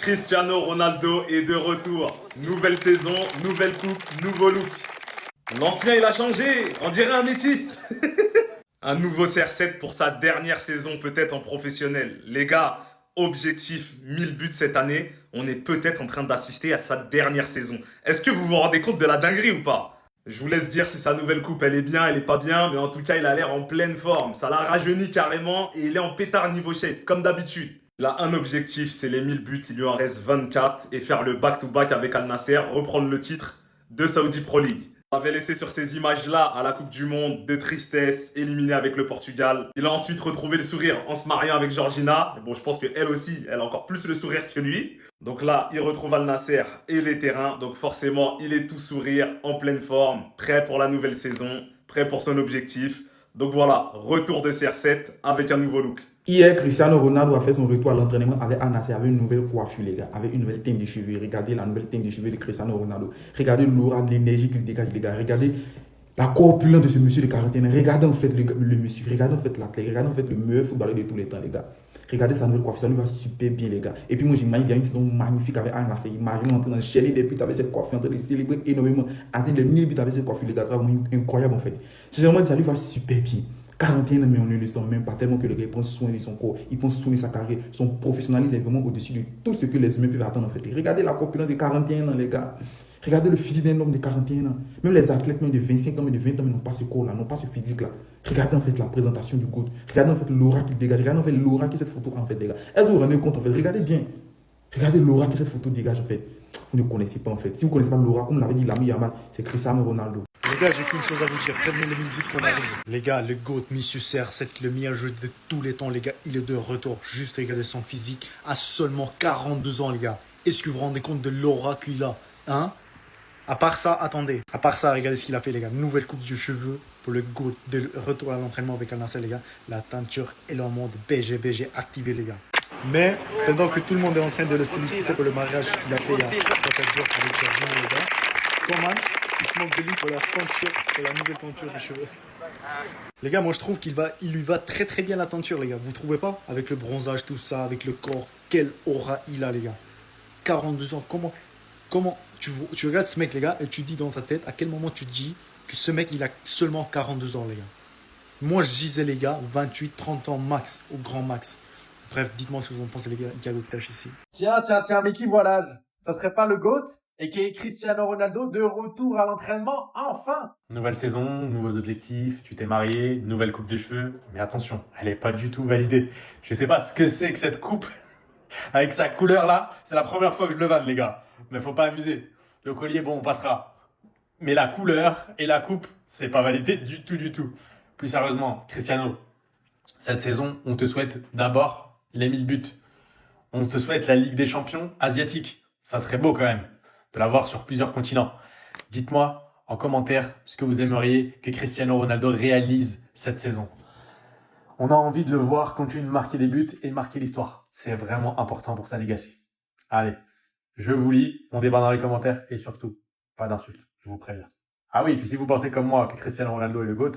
Cristiano Ronaldo est de retour. Nouvelle saison, nouvelle coupe, nouveau look. L'ancien il a changé, on dirait un métis. Un nouveau CR7 pour sa dernière saison peut-être en professionnel. Les gars, objectif 1000 buts cette année. On est peut-être en train d'assister à sa dernière saison. Est-ce que vous vous rendez compte de la dinguerie ou pas? Je vous laisse dire si sa nouvelle coupe elle est bien, elle est pas bien, mais en tout cas il a l'air en pleine forme. Ça l'a rajeuni carrément et il est en pétard niveau shape, comme d'habitude. Il a un objectif, c'est les 1000 buts, il lui en reste 24 et faire le back-to-back avec Al Nasser, reprendre le titre de Saudi Pro League. On avait laissé sur ces images-là à la Coupe du Monde de tristesse, éliminé avec le Portugal. Il a ensuite retrouvé le sourire en se mariant avec Georgina. Bon, je pense qu'elle aussi, elle a encore plus le sourire que lui. Donc là, il retrouve Al Nasser et les terrains. Donc forcément, il est tout sourire, en pleine forme, prêt pour la nouvelle saison, prêt pour son objectif. Donc voilà, retour de CR7 avec un nouveau look. Hier, Cristiano Ronaldo a fait son retour à l'entraînement avec Al Nassr, avec une nouvelle coiffure, les gars, avec une nouvelle teinte de cheveux. Regardez la nouvelle teinte de cheveux de Cristiano Ronaldo. Regardez l'aura, l'énergie qu'il dégage, les gars. Regardez la corpulence de ce monsieur de quarantaine. Regardez en fait le monsieur. Regardez en fait l'athlète. Regardez en fait le meilleur footballeur de tous les temps, les gars. Regardez sa nouvelle coiffure, ça lui va super bien, les gars. Et puis moi, j'imagine qu'il y a une saison magnifique avec Al Nassr. Imagine en train d'enchaîner des buts avec cette coiffure, en train de célébrer énormément, atteindre les 1000 buts avec cette coiffure, les gars. C'est vraiment incroyable en fait. Sincèrement, ça lui va super bien. 41 ans, mais on ne le sent même pas tellement que le gars prend soin de son corps, il prend soin de sa carrière, son professionnalisme est vraiment au-dessus de tout ce que les humains peuvent attendre en fait. Regardez la corpulence de 41 ans, les gars. Regardez le physique d'un homme de 41 ans. Même les athlètes même de 25 ans, mais de 20 ans, mais n'ont pas ce corps-là, n'ont pas ce physique-là. Regardez en fait la présentation du GOAT. Regardez en fait l'aura qu'il dégage. Regardez en fait l'aura que cette photo en fait, les gars. Est-ce que vous vous rendez compte en fait? Regardez bien. Regardez l'aura que cette photo dégage en fait. Vous ne connaissez pas en fait. Si vous ne connaissez pas l'aura, comme l'avait dit l'ami Yamal, c'est Cristiano Ronaldo. Les gars, j'ai qu'une chose à vous dire. Prévenez les 1000 buts qu'on arrive. Les gars, le GOAT, Monsieur CR7, le meilleur jeu de tous les temps, les gars, il est de retour. Juste regardez son physique à seulement 42 ans, les gars. Est-ce que vous vous rendez compte de l'aura qu'il a, hein? À part ça, attendez. À part ça, regardez ce qu'il a fait, les gars. Nouvelle coupe de cheveux pour le GOAT de retour à l'entraînement avec Al Nassr, les gars. La teinture est en mode BG activé, les gars. Mais, pendant que tout le monde est en train de le féliciter pour le mariage qu'il a fait il y a 4 jours avec Georgina, les gars, Coman, il se moque de lui pour la teinture, pour la nouvelle teinture de cheveux. Les gars, moi je trouve il lui va très très bien la teinture, les gars. Vous trouvez pas? Avec le bronzage, tout ça, avec le corps, quelle aura il a, les gars. 42 ans, comment tu regardes ce mec, les gars, et tu dis dans ta tête, à quel moment tu te dis que ce mec, il a seulement 42 ans, les gars. Moi, je disais, les gars, 28, 30 ans max, au grand max. Bref, dites-moi ce que vous en pensez, les gars. Diallo Pitache ici. Tiens, mais qui voilà? Ça serait pas le GOAT? Et qui est Cristiano Ronaldo de retour à l'entraînement, enfin! Nouvelle saison, nouveaux objectifs, tu t'es marié, nouvelle coupe de cheveux. Mais attention, elle n'est pas du tout validée. Je sais pas ce que c'est que cette coupe avec sa couleur là. C'est la première fois que je le vanne, les gars. Mais faut pas abuser. Le collier, bon, on passera. Mais la couleur et la coupe, c'est pas validé du tout. Plus sérieusement, Cristiano, cette saison, on te souhaite d'abord les 1000 buts. On te souhaite la Ligue des Champions asiatique. Ça serait beau quand même de l'avoir sur plusieurs continents. Dites-moi en commentaire ce que vous aimeriez que Cristiano Ronaldo réalise cette saison. On a envie de le voir continuer de marquer des buts et marquer l'histoire. C'est vraiment important pour sa legacy. Allez, je vous lis, on débat dans les commentaires et surtout, pas d'insultes, je vous préviens. Ah oui, puis si vous pensez comme moi que Cristiano Ronaldo est le GOAT,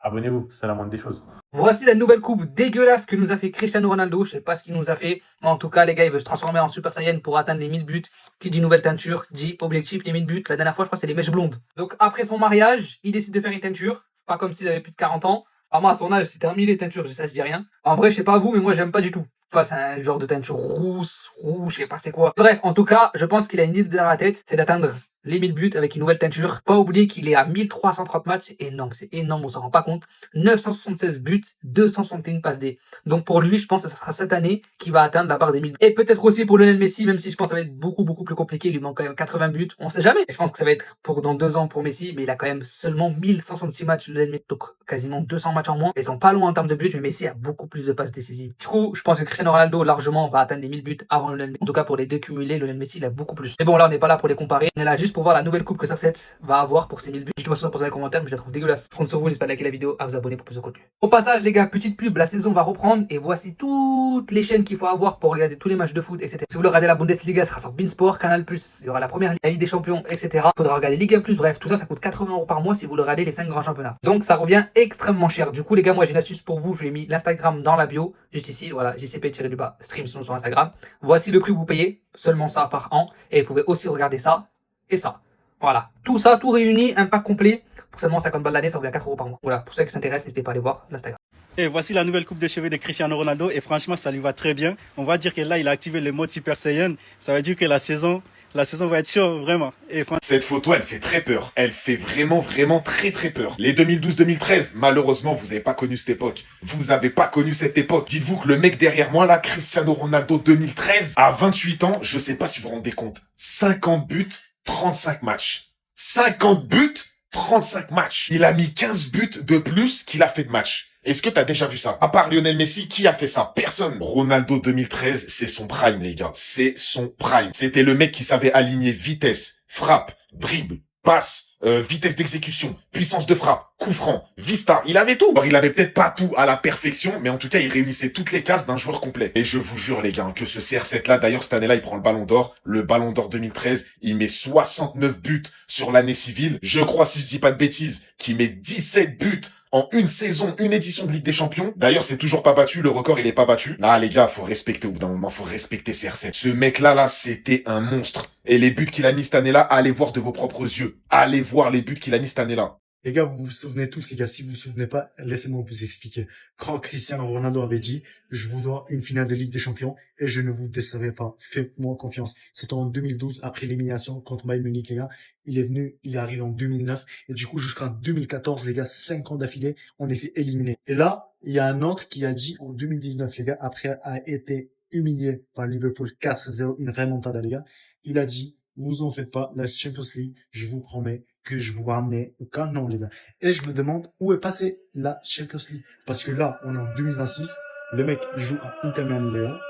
abonnez-vous, c'est la moindre des choses. Voici la nouvelle coupe dégueulasse que nous a fait Cristiano Ronaldo. Je sais pas ce qu'il nous a fait. Mais en tout cas, les gars, il veut se transformer en Super Saiyan pour atteindre les 1000 buts. Qui dit nouvelle teinture, dit objectif les 1000 buts. La dernière fois, je crois que c'est les mèches blondes. Donc après son mariage, il décide de faire une teinture. Pas comme s'il avait plus de 40 ans. Alors moi, à son âge, c'est terminé les teintures, ça je dis rien. En vrai, je sais pas vous, mais moi, j'aime pas du tout. Enfin, c'est un genre de teinture rouge, je sais pas c'est quoi. Bref, en tout cas, je pense qu'il a une idée dans la tête, c'est d'atteindre les 1000 buts avec une nouvelle teinture. Pas oublier qu'il est à 1330 matchs, c'est énorme, on s'en rend pas compte. 976 buts, 261 passes D. Donc pour lui, je pense que ce sera cette année qu'il va atteindre la barre des 1000 buts. Et peut-être aussi pour Lionel Messi, même si je pense que ça va être beaucoup plus compliqué, il lui manque quand même 80 buts, on sait jamais. Et je pense que ça va être pour dans 2 ans pour Messi, mais il a quand même seulement 1166 matchs, Lionel Messi, donc quasiment 200 matchs en moins. Ils sont pas loin en termes de buts, mais Messi a beaucoup plus de passes décisives. Du coup, je pense que Cristiano Ronaldo largement va atteindre les 1000 buts avant Lionel Messi. En tout cas, pour les deux cumulés, Lionel Messi, il a beaucoup plus. Mais bon, là, on n'est pas là pour les comparer, on est là juste juste pour voir la nouvelle coupe que CR7 va avoir pour ses 1000 buts. Dites-moi dans les commentaires, mais je la trouve dégueulasse. Je compte sur vous, n'hésitez pas à liker la vidéo, à vous abonner pour plus de contenu. Au passage, les gars, petite pub, la saison va reprendre et voici toutes les chaînes qu'il faut avoir pour regarder tous les matchs de foot, etc. Si vous voulez regarder la Bundesliga, ça sera sur Beansport, Canal+, il y aura la première Ligue des Champions, etc. Faudra regarder Ligue 1+, bref, tout ça, ça coûte 80 € par mois si vous voulez regarder les 5 grands championnats. Donc ça revient extrêmement cher. Du coup, les gars, moi j'ai une astuce pour vous, je lui ai mis l'Instagram dans la bio, juste ici, voilà, JCP-stream sinon sur Instagram. Voici le prix que vous payez, seulement ça par an, et vous pouvez aussi regarder ça et ça. Voilà, tout ça, tout réuni, un pack complet, pour seulement 50 balles l'année, ça revient à 4 € par mois. Voilà, pour ceux qui s'intéressent, n'hésitez pas à aller voir l'Instagram. Et voici la nouvelle coupe de cheveux de Cristiano Ronaldo et franchement ça lui va très bien. On va dire que là il a activé le mode Super Saiyan. Ça veut dire que la saison va être chaude vraiment. Et cette photo elle fait très peur. Elle fait vraiment très peur. Les 2012-2013, malheureusement vous n'avez pas connu cette époque. Vous n'avez pas connu cette époque. Dites-vous que le mec derrière moi là, Cristiano Ronaldo 2013, à 28 ans, je sais pas si vous vous rendez compte. 50 buts, 35 matchs. 50 buts, 35 matchs. Il a mis 15 buts de plus qu'il a fait de matchs. Est-ce que t'as déjà vu ça? À part Lionel Messi, qui a fait ça? Personne. Ronaldo 2013, c'est son prime, les gars. C'est son prime. C'était le mec qui savait aligner vitesse, frappe, dribble, passe, vitesse d'exécution, puissance de frappe, coup franc, vista. Il avait tout. Alors, il avait peut-être pas tout à la perfection, mais en tout cas, il réunissait toutes les cases d'un joueur complet. Et je vous jure, les gars, que ce CR7-là, d'ailleurs, cette année-là, il prend le Ballon d'Or. Le Ballon d'Or 2013, il met 69 buts sur l'année civile. Je crois, si je dis pas de bêtises, qu'il met 17 buts en une saison, une édition de Ligue des Champions. D'ailleurs, c'est toujours pas battu. Le record, il est pas battu. Là, les gars, faut respecter au bout d'un moment. Faut respecter CR7. Ce mec-là, c'était un monstre. Et les buts qu'il a mis cette année-là, allez voir de vos propres yeux. Allez voir les buts qu'il a mis cette année-là. Les gars, vous vous souvenez tous, les gars, si vous vous souvenez pas, laissez-moi vous expliquer. Quand Cristiano Ronaldo avait dit, je vous dois une finale de Ligue des Champions et je ne vous décevrai pas. Faites-moi confiance. C'était en 2012, après l'élimination contre Bayern Munich, les gars. Il est arrivé en 2009 et du coup, jusqu'en 2014, les gars, 5 ans d'affilée, on est fait éliminer. Et là, il y a un autre qui a dit en 2019, les gars, après avoir été humilié par Liverpool 4-0, une remontada, les gars, il a dit, vous en faites pas, la Champions League, je vous promets que je vous ramener au canon, les gars. Et je me demande où est passée la Champions League. Parce que là, on est en 2026, le mec, il joue à Inter Miami, les gars.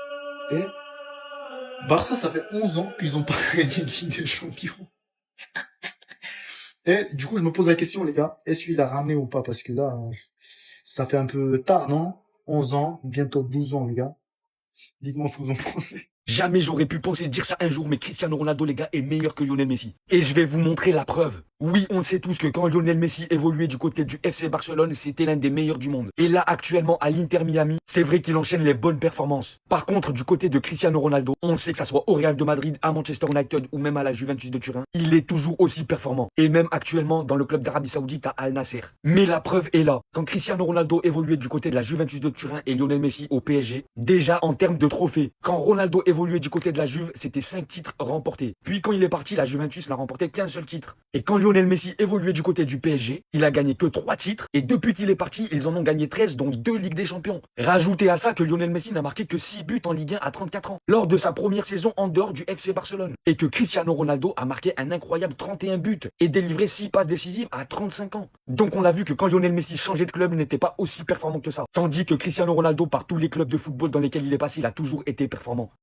Et Barça, ça fait 11 ans qu'ils ont pas gagné de Ligue des Champions. Et du coup, je me pose la question, les gars, est-ce qu'il a ramené ou pas? Parce que là, ça fait un peu tard, non? 11 ans, bientôt 12 ans, les gars. Dites-moi ce que vous en pensez. Jamais j'aurais pu penser dire ça un jour, mais Cristiano Ronaldo, les gars, est meilleur que Lionel Messi. Et je vais vous montrer la preuve. Oui, on le sait tous que quand Lionel Messi évoluait du côté du FC Barcelone, c'était l'un des meilleurs du monde. Et là, actuellement, à l'Inter Miami, c'est vrai qu'il enchaîne les bonnes performances. Par contre, du côté de Cristiano Ronaldo, on sait que ça soit au Real de Madrid, à Manchester United ou même à la Juventus de Turin, il est toujours aussi performant. Et même actuellement dans le club d'Arabie Saoudite à Al Nasser. Mais la preuve est là. Quand Cristiano Ronaldo évoluait du côté de la Juventus de Turin et Lionel Messi au PSG, déjà en termes de trophées, quand Ronaldo évoluait du côté de la Juve, c'était 5 titres remportés. Puis quand il est parti, la Juventus n'a remporté qu'un seul titre. Et quand Lionel Messi évoluait du côté du PSG, il a gagné que 3 titres. Et depuis qu'il est parti, ils en ont gagné 13, dont 2 Ligues des Champions. Rajoutez à ça que Lionel Messi n'a marqué que 6 buts en Ligue 1 à 34 ans, lors de sa première saison en dehors du FC Barcelone. Et que Cristiano Ronaldo a marqué un incroyable 31 buts et délivré 6 passes décisives à 35 ans. Donc on a vu que quand Lionel Messi changeait de club, il n'était pas aussi performant que ça. Tandis que Cristiano Ronaldo, par tous les clubs de football dans lesquels il est passé, il a toujours été performant.